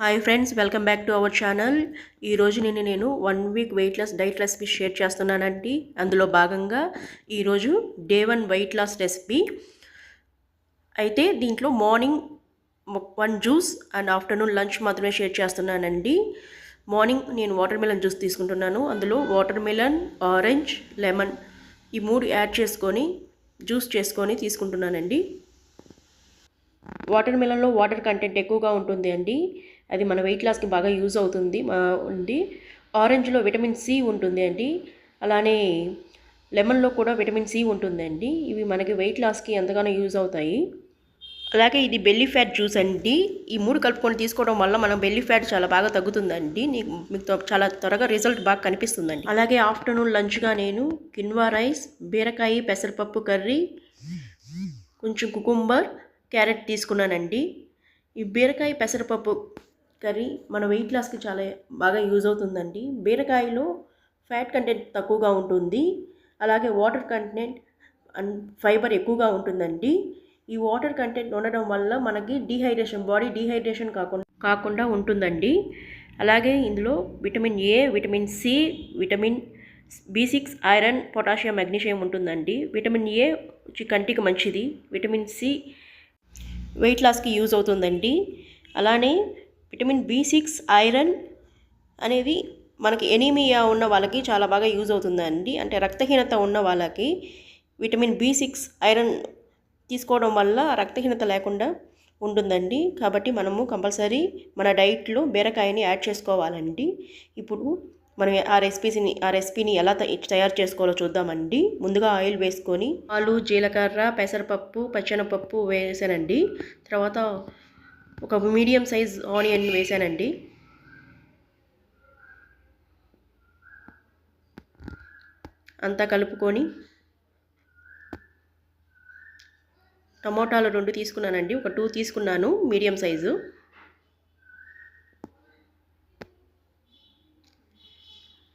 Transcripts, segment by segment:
Hi friends, welcome back to our channel. ఈరోజు నేను 1 week weight loss diet recipe share చేస్తున్నానండి. అందులో భాగంగా ఈరోజు డే 1 వెయిట్ లాస్ రెసిపీ అయితే దీంట్లో morning 1 juice and afternoon lunch మాత్రమే షేర్ చేస్తున్నానండి. మార్నింగ్ నేను వాటర్ మిలన్ జ్యూస్ తీసుకుంటున్నాను. అందులో వాటర్ మిలన్, ఆరెంజ్, లెమన్ ఈ 3 యాడ్ చేసుకొని జ్యూస్ చేసుకొని తీసుకుంటున్నానండి. వాటర్ మిలన్లో వాటర్ కంటెంట్ ఎక్కువగా ఉంటుంది అండి. అది మన వెయిట్ లాస్కి బాగా యూజ్ అవుతుంది అండి. ఆరెంజ్లో విటమిన్ సి ఉంటుంది అండి. అలానే లెమన్లో కూడా విటమిన్ సి ఉంటుందండి. ఇవి మనకి వెయిట్ లాస్కి ఎంతగానో యూజ్ అవుతాయి. అలాగే ఇది బెల్లీ ఫ్యాట్ జ్యూస్ అండి. ఈ 3 కలుపుకొని తీసుకోవడం వల్ల మన బెల్లీ ఫ్యాట్ చాలా బాగా తగ్గుతుందండి. మీకు చాలా త్వరగా రిజల్ట్ బాగా కనిపిస్తుందండి. అలాగే ఆఫ్టర్నూన్ లంచ్గా నేను కిన్వా రైస్, బీరకాయ పెసరపప్పు కర్రీ, కొంచెం కుకుంబర్, క్యారెట్ తీసుకున్నానండి. ఈ బీరకాయ పెసరపప్పు కర్రీ మన వెయిట్ లాస్కి చాలా బాగా యూజ్ అవుతుందండి. బీరకాయలో ఫ్యాట్ కంటెంట్ తక్కువగా ఉంటుంది. అలాగే వాటర్ కంటెంట్ అండ్ ఫైబర్ ఎక్కువగా ఉంటుందండి. ఈ వాటర్ కంటెంట్ ఉండడం వల్ల మనకి బాడీ డీహైడ్రేషన్ కాకుండా ఉంటుందండి. అలాగే ఇందులో vitamin A, vitamin C, vitamin B6, iron, potassium, magnesium ఉంటుందండి. విటమిన్ ఏ కంటికి మంచిది. విటమిన్ సి వెయిట్ లాస్కి యూజ్ అవుతుందండి. అలానే విటమిన్ B6, ఐరన్ అనేది మనకి ఎనీమియా ఉన్న వాళ్ళకి చాలా బాగా యూజ్ అవుతుందండి. అంటే రక్తహీనత ఉన్న వాళ్ళకి విటమిన్ B6, ఐరన్ తీసుకోవడం వల్ల రక్తహీనత లేకుండా ఉంటుందండి. కాబట్టి మనము కంపల్సరీ మన డైట్లో బీరకాయని యాడ్ చేసుకోవాలండి. ఇప్పుడు మనం ఆ రెసిపీని ఎలా తయారు చేసుకోవాలో చూద్దామండి. ముందుగా ఆయిల్ వేసుకొని ఆలు, జీలకర్ర, పెసరపప్పు, పచ్చెనపప్పు వేసానండి. తర్వాత ఒక మీడియం సైజ్ ఆనియన్ వేసానండి. అంతా కలుపుకొని టమోటాలు 2 తీసుకున్నానండి. ఒక 2 తీసుకున్నాను మీడియం సైజు.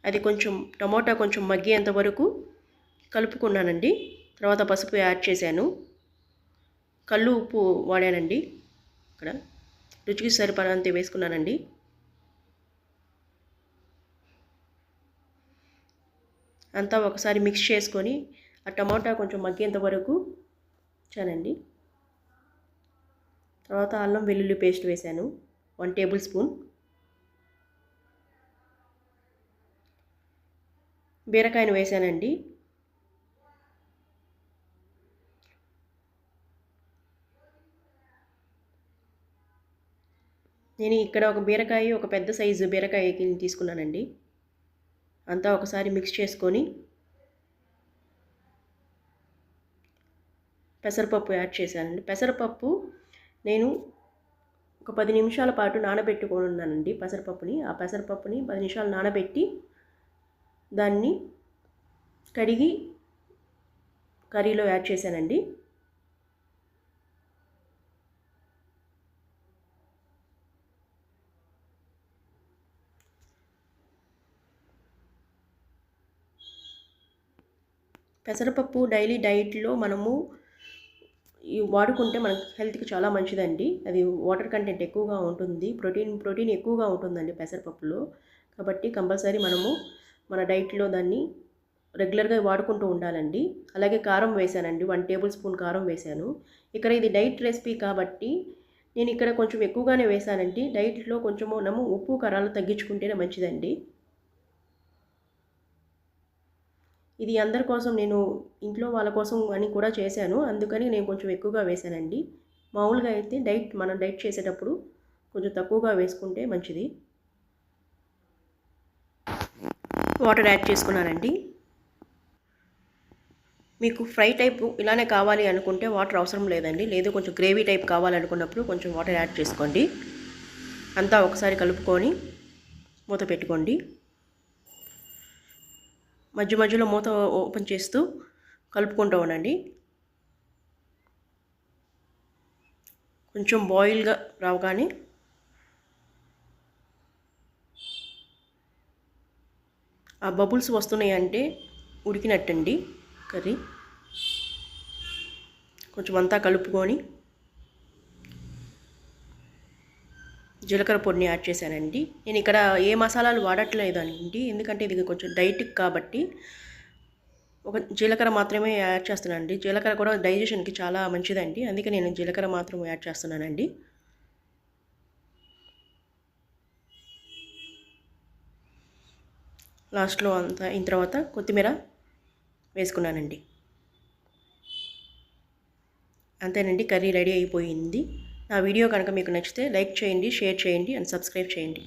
అది టమోటా కొంచెం మగ్గేంత వరకు కలుపుకున్నానండి. తర్వాత పసుపు యాడ్ చేశాను. కల్లు ఉప్పు వాడానండి. ఇక్కడ రుచికి సరిపడంత వేసుకున్నానండి. అంతా ఒకసారి మిక్స్ చేసుకొని ఆ టమాటా కొంచెం మగ్గేంత వరకు చాలండి. తర్వాత అల్లం వెల్లుల్లి పేస్ట్ వేశాను 1 టేబుల్ స్పూన్. బీరకాయను వేశానండి. నేను ఇక్కడ ఒక పెద్ద సైజు బీరకాయ తీసుకున్నానండి. అంతా ఒకసారి మిక్స్ చేసుకొని పెసరపప్పు యాడ్ చేశానండి. పెసరపప్పు నేను ఒక 10 నిమిషాల పాటు నానబెట్టుకున్నానండి పెసరపప్పుని. ఆ పెసరపప్పుని 10 నిమిషాలు నానబెట్టి దాన్ని కడిగి కర్రీలో యాడ్ చేశానండి. పెసరపప్పు డైలీ డైట్లో మనము వాడుకుంటే మన హెల్త్కి చాలా మంచిదండి. అది వాటర్ కంటెంట్ ఎక్కువగా ఉంటుంది. ప్రోటీన్ ఎక్కువగా ఉంటుందండి పెసరపప్పులో. కాబట్టి కంపల్సరీ మనము మన డైట్లో దాన్ని రెగ్యులర్గా వాడుకుంటూ ఉండాలండి. అలాగే కారం వేసానండి. 1 టేబుల్ స్పూన్ కారం వేశాను. ఇక్కడ ఇది డైట్ రెసిపీ కాబట్టి నేను ఇక్కడ కొంచెం ఎక్కువగానే వేసానండి. డైట్లో కొంచెము మనము ఉప్పు, కారాలు తగ్గించుకుంటేనే మంచిదండి. ఇది అందరి కోసం నేను ఇంట్లో వాళ్ళ కోసం అని కూడా చేశాను. అందుకని నేను కొంచెం ఎక్కువగా వేశానండి. మామూలుగా అయితే మనం డైట్ చేసేటప్పుడు కొంచెం తక్కువగా వేసుకుంటే మంచిది. వాటర్ యాడ్ చేసుకున్నానండి. మీకు ఫ్రై టైప్ ఇలానే కావాలి అనుకుంటే వాటర్ అవసరం లేదండి. లేదు కొంచెం గ్రేవీ టైప్ కావాలనుకున్నప్పుడు కొంచెం వాటర్ యాడ్ చేసుకోండి. అంతా ఒకసారి కలుపుకొని మూత పెట్టుకోండి. మధ్యలో మూత ఓపెన్ చేస్తూ కలుపుకుంటూ ఉండండి. కొంచెం బాయిల్గా రావగానే ఆ బబుల్స్ వస్తున్నాయంటే ఉడికినట్టండి కర్రీ. కొంచెం అంతా కలుపుకొని జీలకర్ర పొడిని యాడ్ చేశానండి. నేను ఇక్కడ ఏ మసాలాలు వాడట్లేదండి, ఎందుకంటే ఇది కొంచెం డైట్ కాబట్టి ఒక జీలకర్ర మాత్రమే యాడ్ చేస్తున్నానండి. జీలకర్ర కూడా డైజెషన్కి చాలా మంచిదండి, అందుకే నేను జీలకర్ర మాత్రం యాడ్ చేస్తున్నానండి. లాస్ట్లో అంతా అయిన తర్వాత కొత్తిమీర వేసుకున్నానండి. అంతేనండి, కర్రీ రెడీ అయిపోయింది. నా వీడియో కనుక మీకు నచ్చితే లైక్ చేయండి, షేర్ చేయండి అండ్ సబ్స్క్రైబ్ చేయండి.